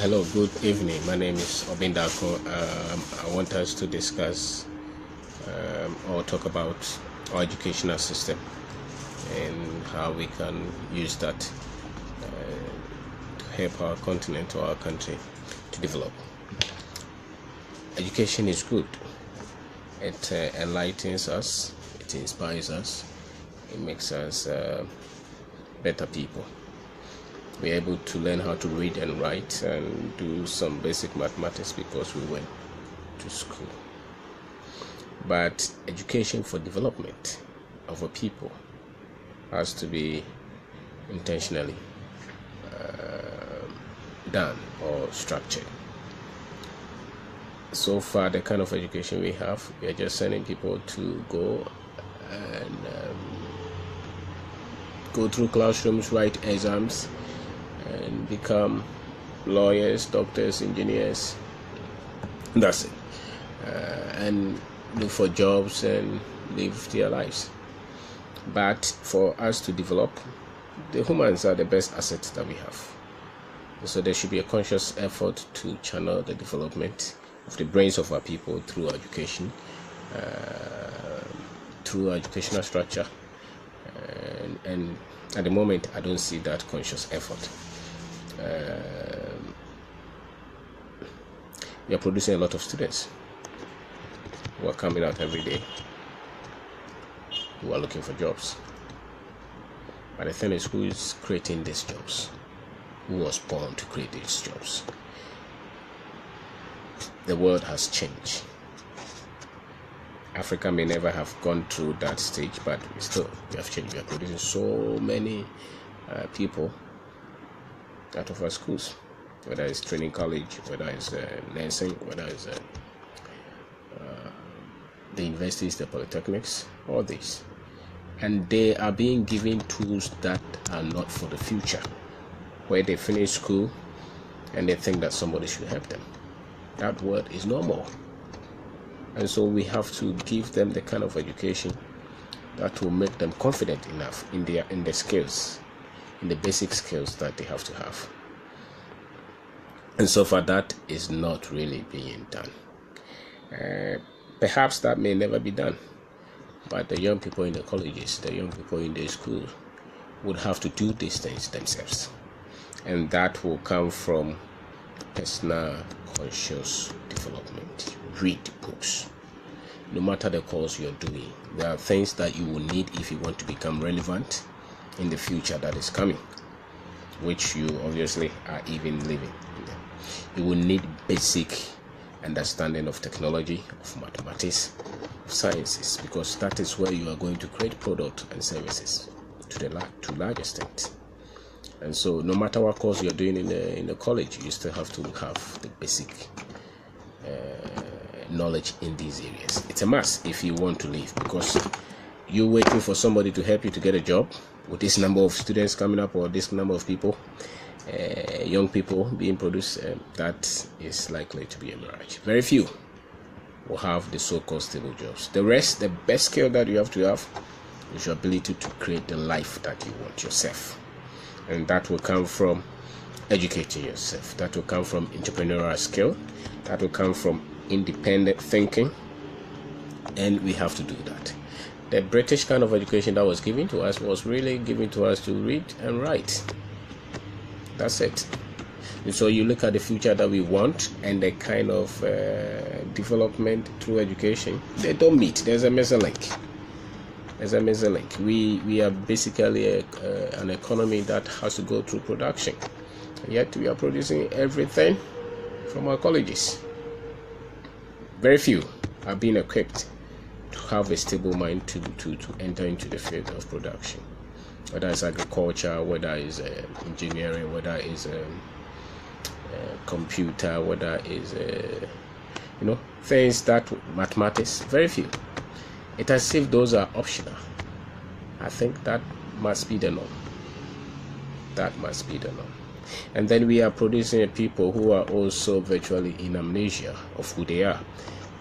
Hello, good evening. My name is Obindako. I want us to discuss or talk about our educational system and how we can use that to help our continent or our country to develop. Education is good. It enlightens us, it inspires us, it makes us better people. We're able to learn how to read and write and do some basic mathematics because we went to school. But education for development of a people has to be intentionally done or structured. So far, the kind of education we have, we are just sending people to go and go through classrooms, write exams, and become lawyers, doctors, engineers. That's it. And look for jobs and live their lives. But for us to develop, the humans are the best assets that we have. So there should be a conscious effort to channel the development of the brains of our people through education, through our educational structure. And at the moment, I don't see that conscious effort. We are producing a lot of students who are coming out every day who are looking for jobs. But the thing is, who is creating these jobs? Who was born to create these jobs? The world has changed. Africa may never have gone through that stage, but we have changed. We are producing so many people out of our schools, whether it's training college, whether it's nursing, whether it's the universities, the polytechnics, all these. And they are being given tools that are not for the future, where they finish school and they think that somebody should help them. That word is normal. And so we have to give them the kind of education that will make them confident enough in the skills, in the basic skills that they have to have. And so far, that is not really being done. Perhaps that may never be done, but the young people in the colleges, the young people in the school would have to do these things themselves. And that will come from personal conscious development. Read books. No matter the course you're doing, there are things that you will need if you want to become relevant in the future that is coming, which you obviously are even living. You will need basic understanding of technology, of mathematics, of sciences, because that is where you are going to create products and services to large extent. And so no matter what course you're doing in the college, you still have to have the basic knowledge in these areas. It's a must if you want to live, because you're waiting for somebody to help you to get a job with this number of students coming up or this number of people, young people being produced, that is likely to be a mirage. Very few will have the so-called stable jobs. The rest, the best skill that you have to have is your ability to create the life that you want yourself. And that will come from educating yourself. That will come from entrepreneurial skill. That will come from independent thinking. And we have to do that. The British kind of education that was given to us was really given to us to read and write. That's it. And so you look at the future that we want and the kind of development through education, they don't meet. There's a missing link. We are basically an economy that has to go through production. Yet we are producing everything from our colleges. Very few are being equipped to have a stable mind to enter into the field of production, whether it's agriculture, whether it's engineering, whether it's computer, whether it's things that mathematics. Very few. It's as if those are optional. I think that must be the norm. And then we are producing people who are also virtually in amnesia of who they are.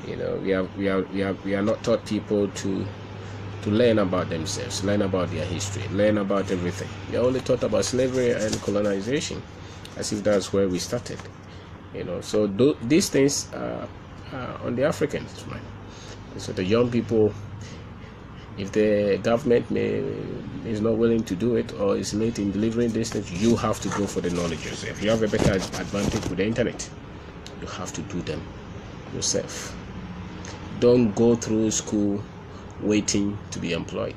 We are not taught people to learn about themselves, learn about their history, learn about everything. We are only taught about slavery and colonization, as if that's where we started. So these things are on the Africans, right? So the young people, if the government is not willing to do it or is late in delivering these things, you have to go for the knowledge yourself. You have a better advantage with the internet. You have to do them yourself. Don't go through school waiting to be employed.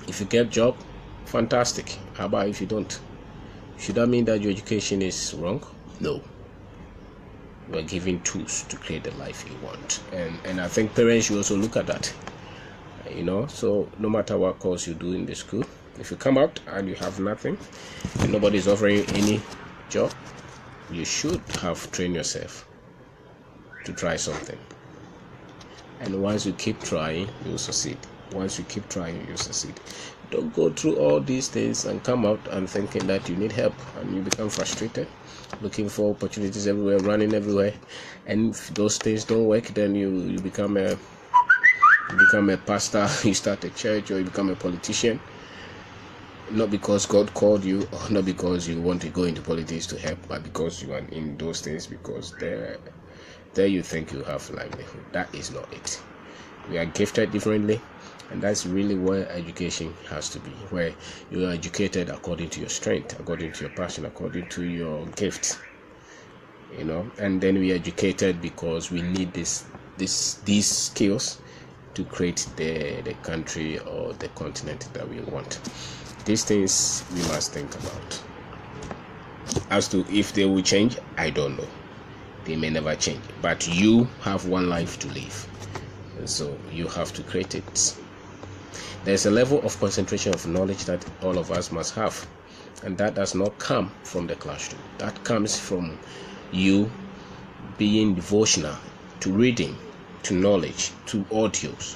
If you get a job, fantastic. How about if you don't? Should that mean that your education is wrong? No. You are given tools to create the life you want. And I think parents should also look at that. So no matter what course you do in the school, if you come out and you have nothing and nobody is offering you any job, you should have trained yourself to try something. And once you keep trying, you'll succeed. Once you keep trying, you'll succeed. Don't go through all these things and come out and thinking that you need help, and you become frustrated, looking for opportunities everywhere, running everywhere. And if those things don't work, then you become a pastor, you start a church, or you become a politician. Not because God called you, or not because you want to go into politics to help, but because you are in those things, because there you think you have livelihood. That is not it. We are gifted differently, and that's really where education has to be, where you are educated according to your strength, according to your passion, according to your gift. And then we are educated because we need these skills to create the country or the continent that we want. These things we must think about. As to if they will change, I don't know. They may never change, but you have one life to live, and so you have to create it. There's a level of concentration of knowledge that all of us must have, and that does not come from the classroom. That comes from you being devotional to reading, to knowledge, to audios,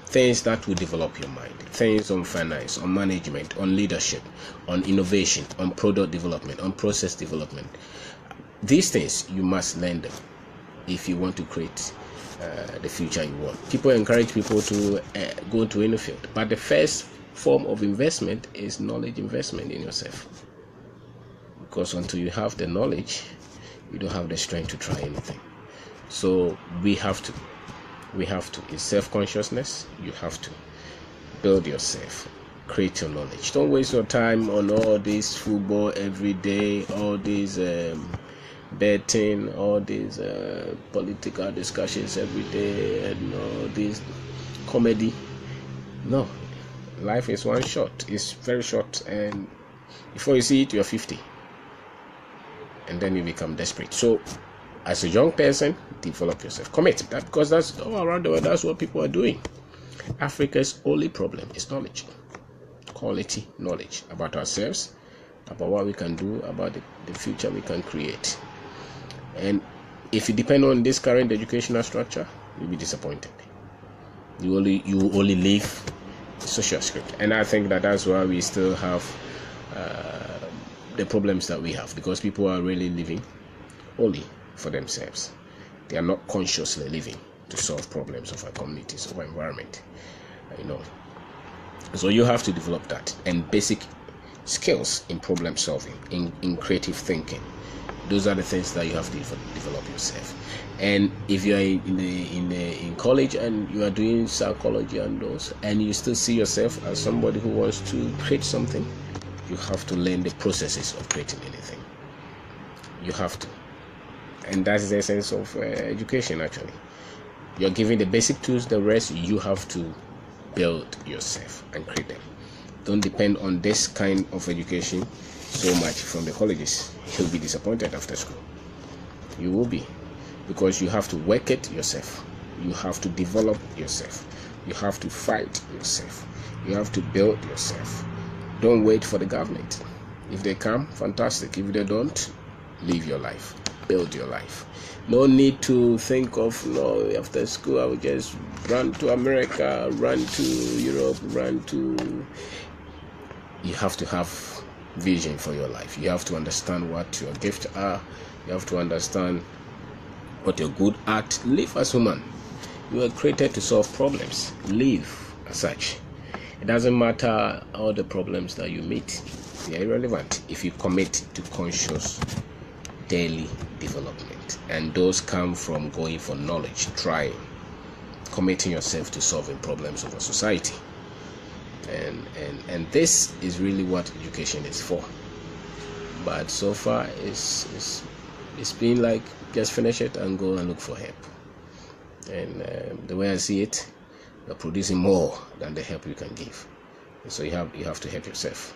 things that will develop your mind, things on finance, on management, on leadership, on innovation, on product development, on process development. These things, you must learn them if you want to create the future you want. People encourage people to go to any field, but the first form of investment is knowledge investment in yourself. Because until you have the knowledge, you don't have the strength to try anything. So we have to. It's self-consciousness. You have to build yourself, create your knowledge. Don't waste your time on all this football every day, all these betting, all these political discussions every day, and all this comedy. No, life is one shot. It's very short, and before you see it, you're 50, and then you become desperate. So as a young person, develop yourself, commit that, because that's all around the world. That's what people are doing. Africa's only problem is knowledge, quality knowledge about ourselves, about what we can do, about the future we can create. And if you depend on this current educational structure, you'll be disappointed. You only live social script, and I think that's why we still have the problems that we have, because people are really living only for themselves. They are not consciously living to solve problems of our communities, of our environment. So you have to develop that, and basic skills in problem solving, in creative thinking. Those are the things that you have to develop yourself. And if you are in college and you are doing psychology and those, and you still see yourself as somebody who wants to create something, you have to learn the processes of creating anything. You have to. And that's the essence of education, actually. You're giving the basic tools, the rest you have to build yourself and create them. Don't depend on this kind of education so much from the colleges. You'll be disappointed after school. You will be, because you have to work it yourself. You have to develop yourself. You have to fight yourself. You have to build yourself. Don't wait for the government. If they come, fantastic. If they don't, live your life. Build your life. No need to think of, no, after school I will just run to America, run to Europe, You have to have vision for your life. You have to understand what your gifts are. You have to understand what you're good at. Live as human. You were created to solve problems. Live as such. It doesn't matter all the problems that you meet. They are irrelevant if you commit to conscious daily development, and those come from going for knowledge, trying, committing yourself to solving problems of a society. And this is really what education is for. But so far it's been like, just finish it and go and look for help. And the way I see it, you're producing more than the help you can give. And so you have to help yourself.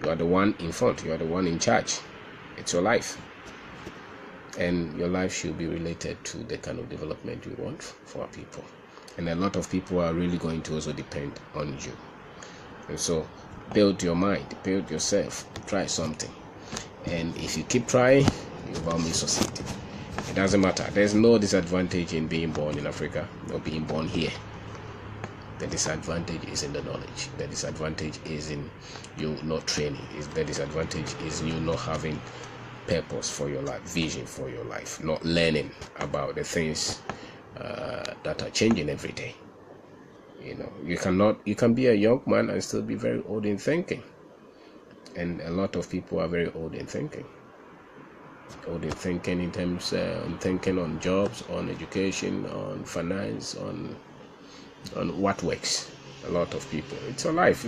You are the one in front, you are the one in charge. It's your life, and your life should be related to the kind of development you want for our people. And a lot of people are really going to also depend on you. And so build your mind, build yourself, try something. And if you keep trying, you will always succeed. It doesn't matter. There's no disadvantage in being born in Africa or being born here. The disadvantage is in the knowledge. The disadvantage is in you not training. The disadvantage is you not having purpose for your life, vision for your life, not learning about the things that are changing every day. You can be a young man and still be very old in thinking. And a lot of people are very old in thinking. Old in thinking in terms of thinking on jobs, on education, on finance, on what works. A lot of people. It's a life.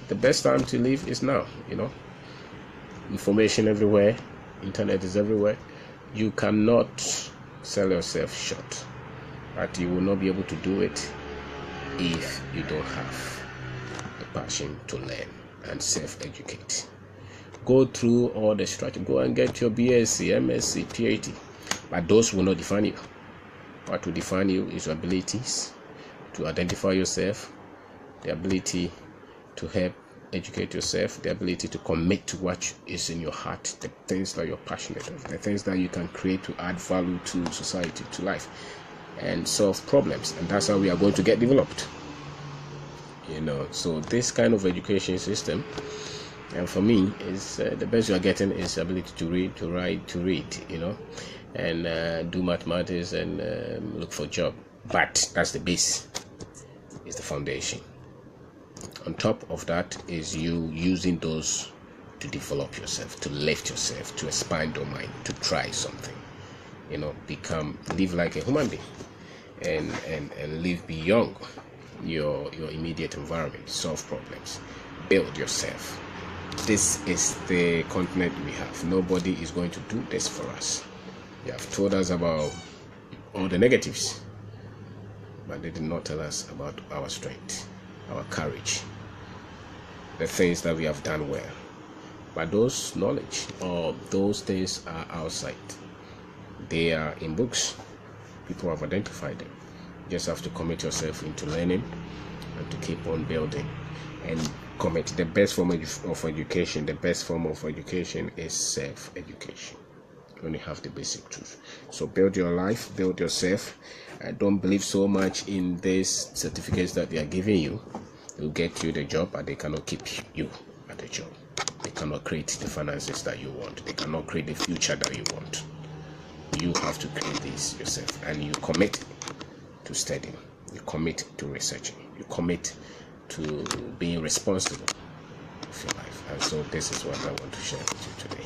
The best time to live is now. Information everywhere. Internet is everywhere. You cannot sell yourself short. But you will not be able to do it if you don't have the passion to learn and self-educate. Go through all the strategy. Go and get your BSc, MSc, PhD. But those will not define you. What will define you is your abilities to identify yourself, the ability to help educate yourself, the ability to commit to what is in your heart, the things that you're passionate of, the things that you can create to add value to society, to life, and solve problems. And that's how we are going to get developed. So this kind of education system, and for me, is the best you are getting is ability to read, to write, to read, and do mathematics and look for a job. But that's the base, is the foundation. On top of that is you using those to develop yourself, to lift yourself, to expand your mind, to try something. Live like a human being, and live beyond your immediate environment, solve problems, build yourself. This is the continent we have. Nobody is going to do this for us. They have told us about all the negatives, but they did not tell us about our strength, our courage, the things that we have done well. But those knowledge or those things are outside. They are in books. People have identified them. You just have to commit yourself into learning and to keep on building and commit. The best form of education, the best form of education is self-education. You only have the basic truth. So build your life, build yourself. Don't believe so much in these certificates that they are giving you. They'll get you the job, but they cannot keep you at the job. They cannot create the finances that you want. They cannot create the future that you want. You have to create this yourself, and you commit to studying. You commit to researching. You commit to being responsible for your life. And so this is what I want to share with you today.